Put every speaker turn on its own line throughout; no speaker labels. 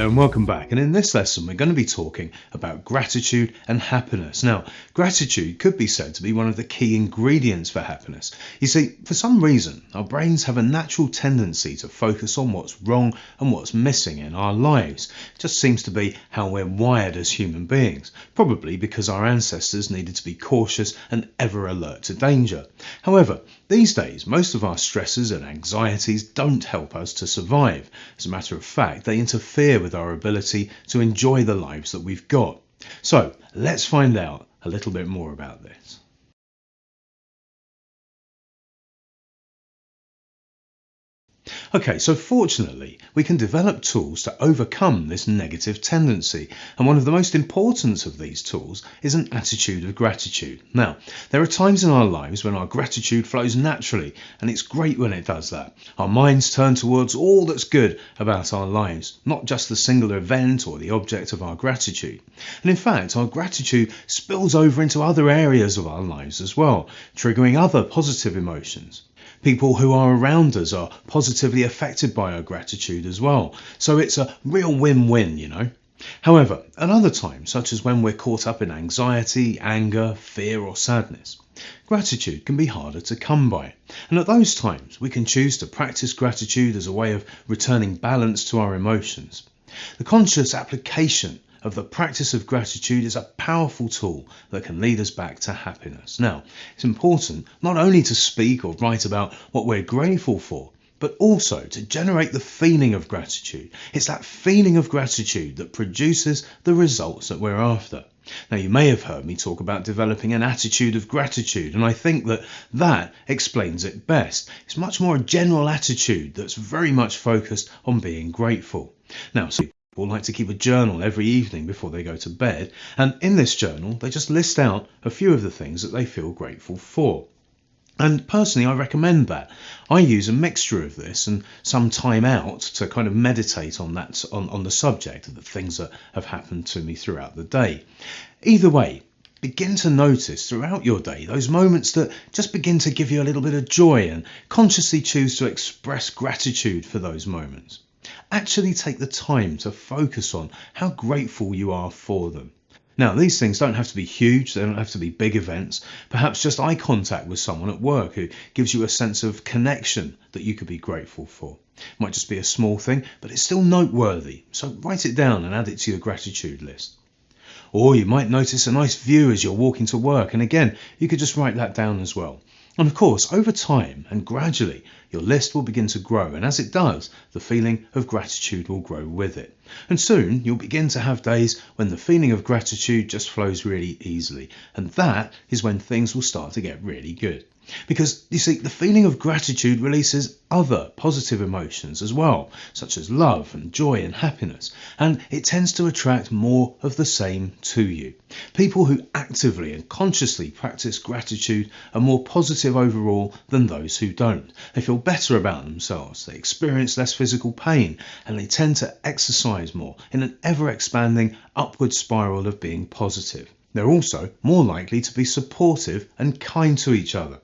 there and welcome back, and in this lesson we're going to be talking about gratitude and happiness. Now, gratitude could be said to be one of the key ingredients for happiness. You see, for some reason our brains have a natural tendency to focus on what's wrong and what's missing in our lives. It just seems to be how we're wired as human beings, probably because our ancestors needed to be cautious and ever alert to danger. However, these days most of our stresses and anxieties don't help us to survive. As a matter of fact, they interfere with our ability to enjoy the lives that we've got. So let's find out a little bit more about this. Okay, so fortunately, we can develop tools to overcome this negative tendency, and one of the most important of these tools is an attitude of gratitude. Now, there are times in our lives when our gratitude flows naturally, and it's great when it does that. Our minds turn towards all that's good about our lives, not just the singular event or the object of our gratitude. And in fact, our gratitude spills over into other areas of our lives as well, triggering other positive emotions. People who are around us are positively affected by our gratitude as well. So it's a real win-win, you know. However, at other times, such as when we're caught up in anxiety, anger, fear or sadness, gratitude can be harder to come by. And at those times, we can choose to practice gratitude as a way of returning balance to our emotions. The conscious application of the practice of gratitude is a powerful tool that can lead us back to happiness. Now, it's important not only to speak or write about what we're grateful for, but also to generate the feeling of gratitude. It's that feeling of gratitude that produces the results that we're after. Now, you may have heard me talk about developing an attitude of gratitude, and I think that explains it best. It's much more a general attitude that's very much focused on being grateful. Now, people like to keep a journal every evening before they go to bed, and in this journal they just list out a few of the things that they feel grateful for. And personally, I recommend that. I use a mixture of this and some time out to kind of meditate on that, on the subject of the things that have happened to me throughout the day. Either way, begin to notice throughout your day those moments that just begin to give you a little bit of joy, and consciously choose to express gratitude for those moments. Actually take the time to focus on how grateful you are for them. Now, these things don't have to be huge, they don't have to be big events. Perhaps just eye contact with someone at work who gives you a sense of connection that you could be grateful for. It might just be a small thing, but it's still noteworthy, so write it down and add it to your gratitude list. Or you might notice a nice view as you're walking to work, and again, you could just write that down as well. And of course, over time and gradually, your list will begin to grow, and as it does, the feeling of gratitude will grow with it. And soon you'll begin to have days when the feeling of gratitude just flows really easily, and that is when things will start to get really good. Because, you see, the feeling of gratitude releases other positive emotions as well, such as love and joy and happiness, and it tends to attract more of the same to you. People who actively and consciously practice gratitude are more positive overall than those who don't. They feel better about themselves, they experience less physical pain, and they tend to exercise more in an ever-expanding upward spiral of being positive. They're also more likely to be supportive and kind to each other.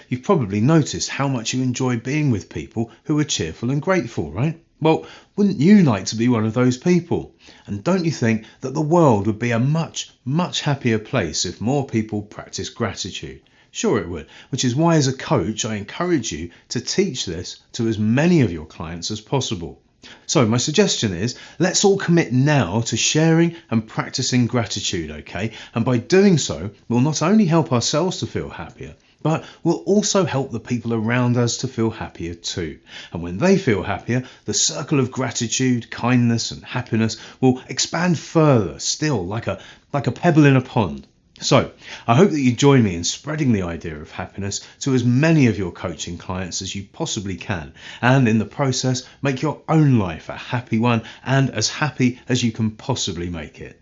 You've probably noticed how much you enjoy being with people who are cheerful and grateful, right? Well, wouldn't you like to be one of those people? And don't you think that the world would be a much, much happier place if more people practice gratitude? Sure it would, which is why as a coach I encourage you to teach this to as many of your clients as possible. So my suggestion is, let's all commit now to sharing and practicing gratitude, okay? And by doing so, we'll not only help ourselves to feel happier, but we'll also help the people around us to feel happier too. And when they feel happier, the circle of gratitude, kindness and happiness will expand further, still like a pebble in a pond. So I hope that you join me in spreading the idea of happiness to as many of your coaching clients as you possibly can, and in the process make your own life a happy one and as happy as you can possibly make it.